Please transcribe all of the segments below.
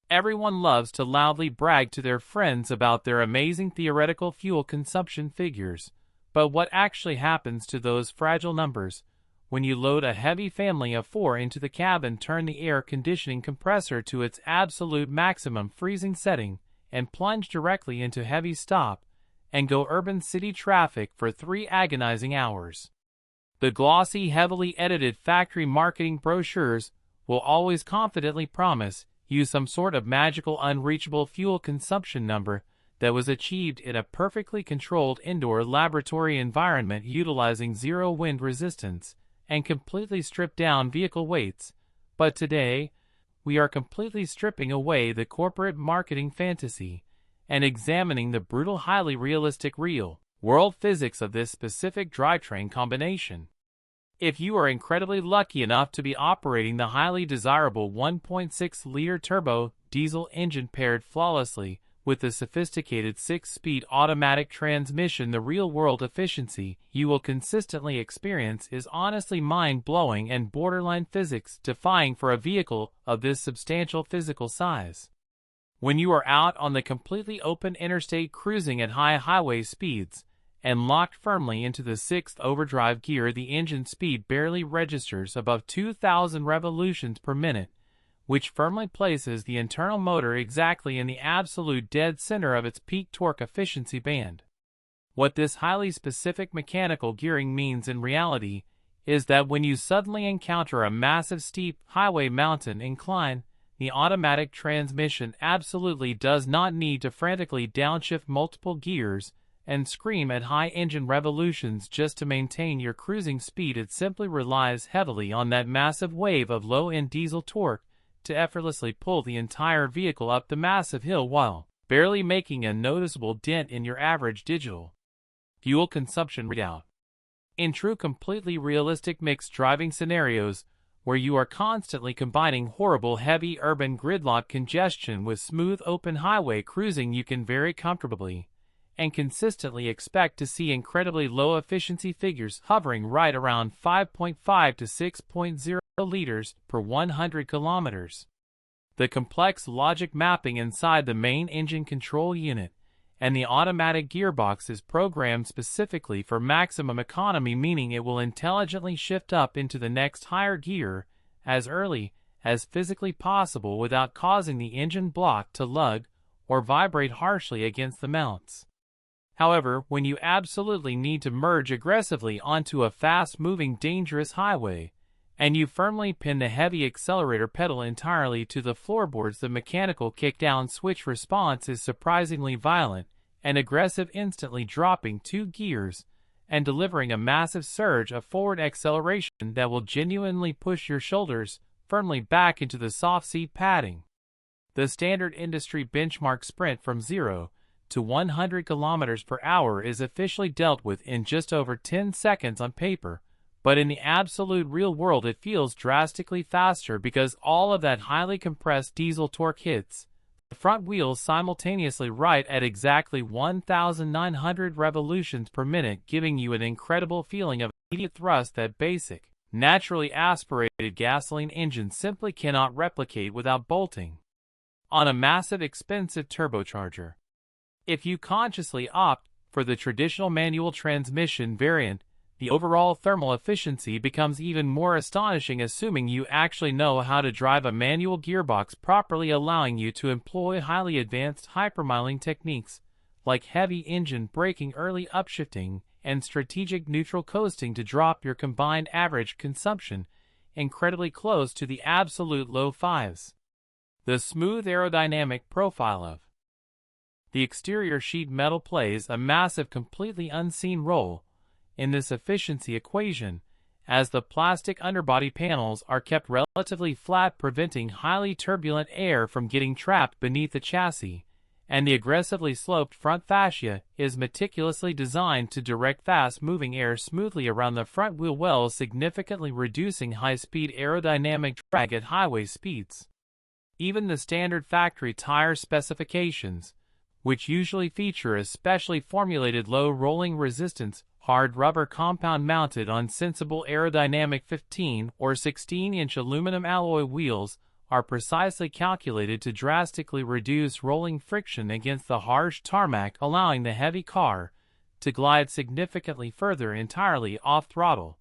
Everyone loves to loudly brag to their friends about their amazing theoretical fuel consumption figures, but what actually happens to those fragile numbers when you load a heavy family of 4 into the cab and turn the air conditioning compressor to its absolute maximum freezing setting and plunge directly into heavy stop and go urban city traffic for 3 agonizing hours? The glossy, heavily edited factory marketing brochures will always confidently promise you some sort of magical unreachable fuel consumption number that was achieved in a perfectly controlled indoor laboratory environment utilizing zero wind resistance and completely stripped down vehicle weights. But today, we are completely stripping away the corporate marketing fantasy and examining the brutal, highly realistic real-world physics of this specific drivetrain combination. If you are incredibly lucky enough to be operating the highly desirable 1.6-liter turbo diesel engine paired flawlessly with the sophisticated 6-speed automatic transmission, the real-world efficiency you will consistently experience is honestly mind-blowing and borderline physics-defying for a vehicle of this substantial physical size. When you are out on the completely open interstate cruising at high highway speeds, and locked firmly into the 6th overdrive gear, the engine speed barely registers above 2,000 revolutions per minute, which firmly places the internal motor exactly in the absolute dead center of its peak torque efficiency band. What this highly specific mechanical gearing means in reality is that when you suddenly encounter a massive steep highway mountain incline, the automatic transmission absolutely does not need to frantically downshift multiple gears and scream at high engine revolutions just to maintain your cruising speed. It simply relies heavily on that massive wave of low-end diesel torque to effortlessly pull the entire vehicle up the massive hill while barely making a noticeable dent in your average digital fuel consumption readout. In true completely realistic mixed driving scenarios, where you are constantly combining horrible heavy urban gridlock congestion with smooth open highway cruising, you can very comfortably and consistently expect to see incredibly low efficiency figures hovering right around 5.5 to 6.0 liters per 100 kilometers. The complex logic mapping inside the main engine control unit and the automatic gearbox is programmed specifically for maximum economy, meaning it will intelligently shift up into the next higher gear as early as physically possible without causing the engine block to lug or vibrate harshly against the mounts. However, when you absolutely need to merge aggressively onto a fast-moving, dangerous highway, and you firmly pin the heavy accelerator pedal entirely to the floorboards, the mechanical kickdown switch response is surprisingly violent and aggressive, instantly dropping 2 gears and delivering a massive surge of forward acceleration that will genuinely push your shoulders firmly back into the soft seat padding. The standard industry benchmark sprint from 0 to 100 kilometers per hour is officially dealt with in just over 10 seconds on paper, but in the absolute real world it feels drastically faster because all of that highly compressed diesel torque hits the front wheels simultaneously right at exactly 1,900 revolutions per minute, giving you an incredible feeling of immediate thrust that basic, naturally aspirated gasoline engines simply cannot replicate without bolting on a massive expensive turbocharger. If you consciously opt for the traditional manual transmission variant, the overall thermal efficiency becomes even more astonishing, assuming you actually know how to drive a manual gearbox properly, allowing you to employ highly advanced hypermiling techniques like heavy engine braking, early upshifting, and strategic neutral coasting to drop your combined average consumption incredibly close to the absolute low fives. The smooth aerodynamic profile of the exterior sheet metal plays a massive, completely unseen role in this efficiency equation, as the plastic underbody panels are kept relatively flat, preventing highly turbulent air from getting trapped beneath the chassis, and the aggressively sloped front fascia is meticulously designed to direct fast-moving air smoothly around the front wheel wells, significantly reducing high-speed aerodynamic drag at highway speeds. Even the standard factory tire specifications, which usually feature a specially formulated low rolling resistance hard rubber compound mounted on sensible aerodynamic 15 or 16-inch aluminum alloy wheels, are precisely calculated to drastically reduce rolling friction against the harsh tarmac, allowing the heavy car to glide significantly further entirely off throttle.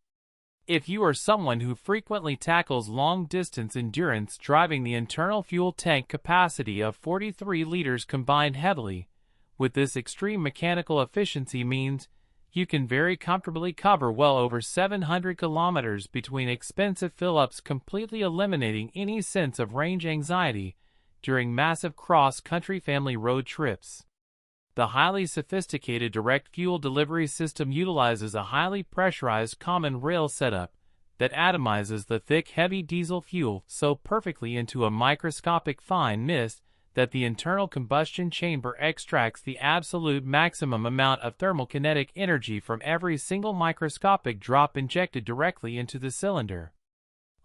If you are someone who frequently tackles long-distance endurance driving, the internal fuel tank capacity of 43 liters combined heavily with this extreme mechanical efficiency means you can very comfortably cover well over 700 kilometers between expensive fill-ups, completely eliminating any sense of range anxiety during massive cross-country family road trips. The highly sophisticated direct fuel delivery system utilizes a highly pressurized common rail setup that atomizes the thick, heavy diesel fuel so perfectly into a microscopic fine mist that the internal combustion chamber extracts the absolute maximum amount of thermokinetic energy from every single microscopic drop injected directly into the cylinder.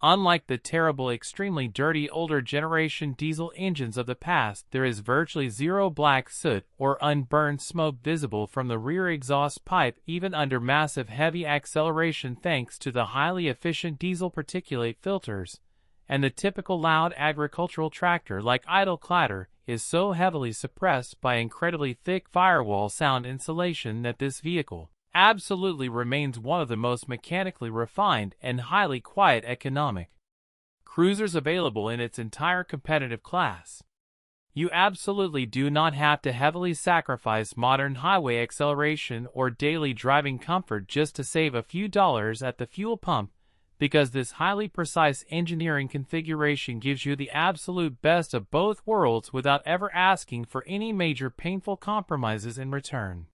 Unlike the terrible, extremely dirty older generation diesel engines of the past, there is virtually zero black soot or unburned smoke visible from the rear exhaust pipe even under massive heavy acceleration, thanks to the highly efficient diesel particulate filters, and the typical loud agricultural tractor-like idle clatter is so heavily suppressed by incredibly thick firewall sound insulation that this vehicle absolutely remains one of the most mechanically refined and highly quiet economic cruisers available in its entire competitive class. You absolutely do not have to heavily sacrifice modern highway acceleration or daily driving comfort just to save a few dollars at the fuel pump, because this highly precise engineering configuration gives you the absolute best of both worlds without ever asking for any major painful compromises in return.